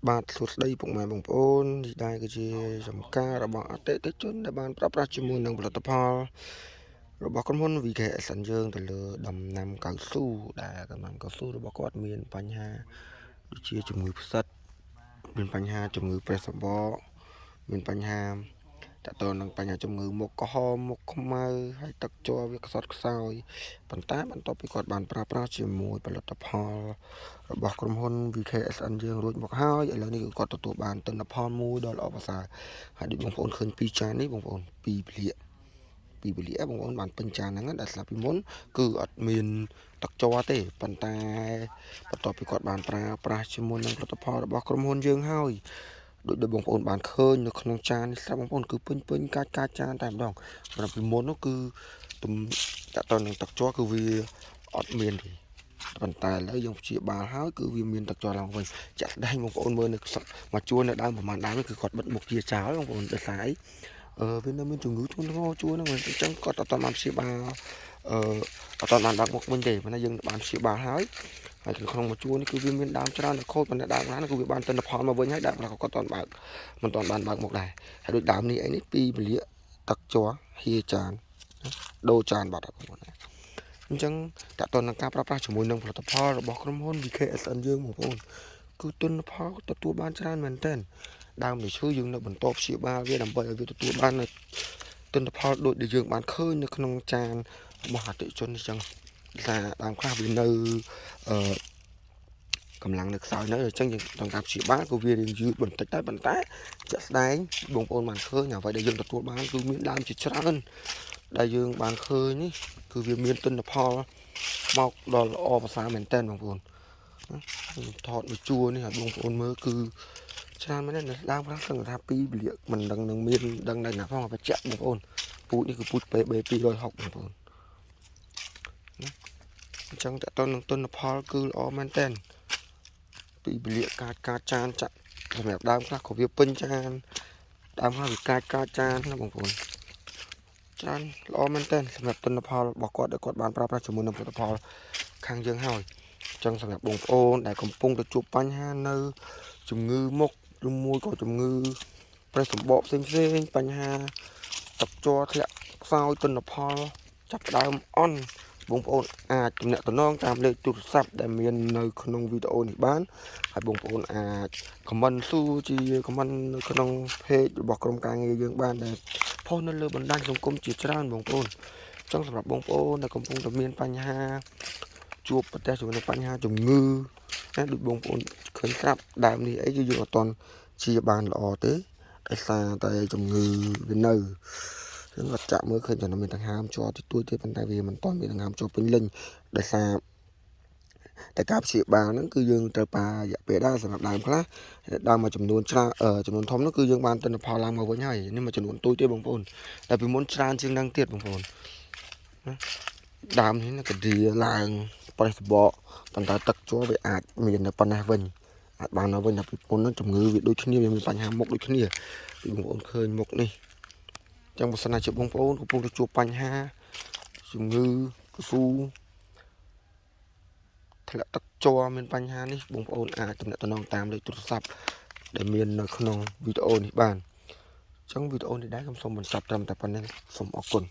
បាទសួស្តីពុកម៉ែបងប្អូននេះដែរគឺជាចំការរបស់អតិថិជនដែលបានប្រើប្រាស់ជាមួយនឹងផលិតផលរបស់ក្រុមហ៊ុន VKSN យើងទៅលើដំណាំកៅស៊ូដែលដំណាំកៅស៊ូរបស់គាត់មានបញ្ហាដូចជាជំងឺផ្សិតមានបញ្ហាជំងឺប្រេះសំបកមានបញ្ហាតទៅនឹងបញ្ហាជំងឺមុខក្រហមមុខខ្មៅហើយទឹកជ័រវាខ្សត់ខ្សោយប៉ុន្តែបន្ទាប់ពីគាត់បានប្រើប្រាស់ជាមួយផលិតផលរបស់ក្រុមហ៊ុន VKSN យើងរួចមកហើយឥឡូវនេះគឺគាត់ទទួលបានទិន្នផលមួយដ៏ល្អប្រសើរហើយដូចបងប្អូនឃើញពីចាននេះបងប្អូនពីពលាបងប្អូនបានពេញចានហ្នឹងដែលស្លាប់ពីមុនគឺអត់មានទឹកជ័រទេប៉ុន្តែបន្ទាប់ពីគាត់បានប្រើប្រាស់ជាមួយនឹងផលិតផលរបស់ក្រុមហ៊ុនយើងហើយដូចបងប្អូនបានឃើញនៅក្នុងចាននេះស្រាប់បងប្អូនគឺពេញកាចចានតែម្ដងសម្រាប់ពីមុននោះគឺទំតទៅនឹងទឹកជ័រគឺវាអត់មានទេប៉ុន្តែឥឡូវយើងព្យាបាលហើយគឺវាមានទឹកជ័រឡើងវិញចាក់ស្ដែងបងប្អូនមើលនៅមកជួននៅដើមប្រហែលដើមគឺគាត់បិទមុខជាចោលបងប្អូនដោយសារអីវានៅមានជំងឺធ្ងន់ធ្ងរជួនហ្នឹងអញ្ចឹងគាត់អត់បានព្យាបាលអត់បានបើកមុខវិញទេប៉ុន្តែយើងបានព្យាបាលហើយក្នុងមួយជួរនេះគឺវាមានដើមច្រើនខូចប៉ុន្តែដើមខ្លះគឺវាបានទិន្នផលមកវិញហើយដើមខ្លះក៏គាត់អត់បានបើកមិនទាន់បានបើកមុខដែរហើយដូចដើមនេះអីនេះពីពលាទឹកជ័រហៀចានដូរចានបាត់ហើយបងប្អូនអញ្ចឹងតើតើនឹងការប្រើប្រាស់ជាមួយនឹងផលិតផលរបស់ក្រុមហ៊ុន VKSN យើងបងប្អូនគឺទិន្នផលទទួលបានច្រើនមែនទែនដើមនេះឈើយើងនៅបន្តព្យាបាលវាដើម្បីឲ្យវាទទួលបានទិន្នផលដូចដែលយើងបានឃើញនៅក្នុងចានរបស់អតិថិជនអញ្ចឹងថាដើមខ្លះវានៅកម្លាំងនៅខ្សោយនៅអញ្ចឹងយើងต้องការព្យាបាលក៏វារៀងយឺតបន្តិចដែរប៉ុន្តែជាក់ស្ដែងបងប្អូនបានឃើញអ្វីដែលយើងទទួលបានគឺមានដើមជាច្រើនដែលយើងបានឃើញនេះគឺវាមានទិន្នផលមកដល់ល្អប្រសើរមែនទែនបងប្អូនថតមួយជួរនេះឲ្យបងប្អូនមើលគឺច្រើនមែនទេដើមខ្លះសឹងថា2ពលាកមិនដឹងនឹងមានដឹងដែរណាផងបច្ចៈបងប្អូនពូជនេះគឺពូជ PB 260បងប្អូនអញ្ចឹងតើតើនឹងទិន្នផលគឺល្អមែនទែនពីពលាកកាចចានចាក់សម្រាប់ដើមខ្លះក៏វាពេញចានដើមខ្លះវាកាចចានណាបងប្អូនច្រើនល្អមែនទែនសម្រាប់ទិន្នផលរបស់គាត់ដែលគាត់បានប្រើប្រាស់ជាមួយនឹងផលិតផលខាងយើងហើយអញ្ចឹងសម្រាប់បងប្អូនដែលកំពុងតែជួបបញ្ហានៅជំងឺមុខឬមួយក៏ជំងឺប្រេះសម្បកផ្សេងបញ្ហាទឹកជ័រធ្លាក់ខ្សោយទិន្នផលចាប់ផ្ដើមអន់បងប្អូនអាចទំនាក់ទំនងតាមលេខទូរស័ព្ទដែលមាននៅក្នុងវីដេអូនេះបានហើយបងប្អូនអាចខមមិនសួរជាខមមិននៅក្នុង page របស់ក្រុមការងារយើងបានដែលផុសនៅលើបណ្ដាញសង្គមជាច្រើនបងប្អូនអញ្ចឹងសម្រាប់បងប្អូនដែលកំពុងតែមានបញ្ហាជួបប្រទះជាមួយនឹងបញ្ហាជំងឺណាដូចបងប្អូនឃើញស្រាប់ដើមនេះអីគឺយើងអត់ទាន់ជាបានល្អទេដោយសារតែជំងឺវានៅយើងអត់ចាក់មើលឃើញតែមានដង្ហើមជាប់តិចតួចទេប៉ុន្តែវាមិនទាន់មានដង្ហើមជាប់ពេញលេញដោយសារតែការព្យាបាលហ្នឹងគឺយើងត្រូវការរយៈពេលដែរសម្រាប់ដើមខ្លះដើមមួយចំនួនច្រើនចំនួនធំនោះគឺយើងបានទិន្នផលឡើងមកវិញហើយនេះមួយចំនួនទូចទេបងប្អូនតែពីមុនច្រើនជាងហ្នឹងទៀតបងប្អូនណាដើមនេះក៏ឌីឡើងប្រេះសបកប៉ុន្តែទឹកជ័រវាអាចមាននៅប៉ុណ្ណេះវិញអាចបាននៅវិញតែពីមុនហ្នឹងជំងឺវាដូចគ្នាវាមានបញ្ហាមុខដូចគ្នាពីបងប្អូនឃើញមុខនេះចឹងបើសិនជាបងប្អូនកំពុងតែជួបបញ្ហាជំងឺកស៊ូធ្លាក់ទឹកជ័រមានបញ្ហានេះបងប្អូនអាចទំនាក់ទំនងតាមលេខទូរស័ព្ទដែលមាននៅក្នុងវីដេអូនេះបានអញ្ចឹងវីដេអូនេះដែរខ្ញុំសូមបញ្ចប់ត្រឹមតែប៉ុណ្្នេះសូមអរគុណ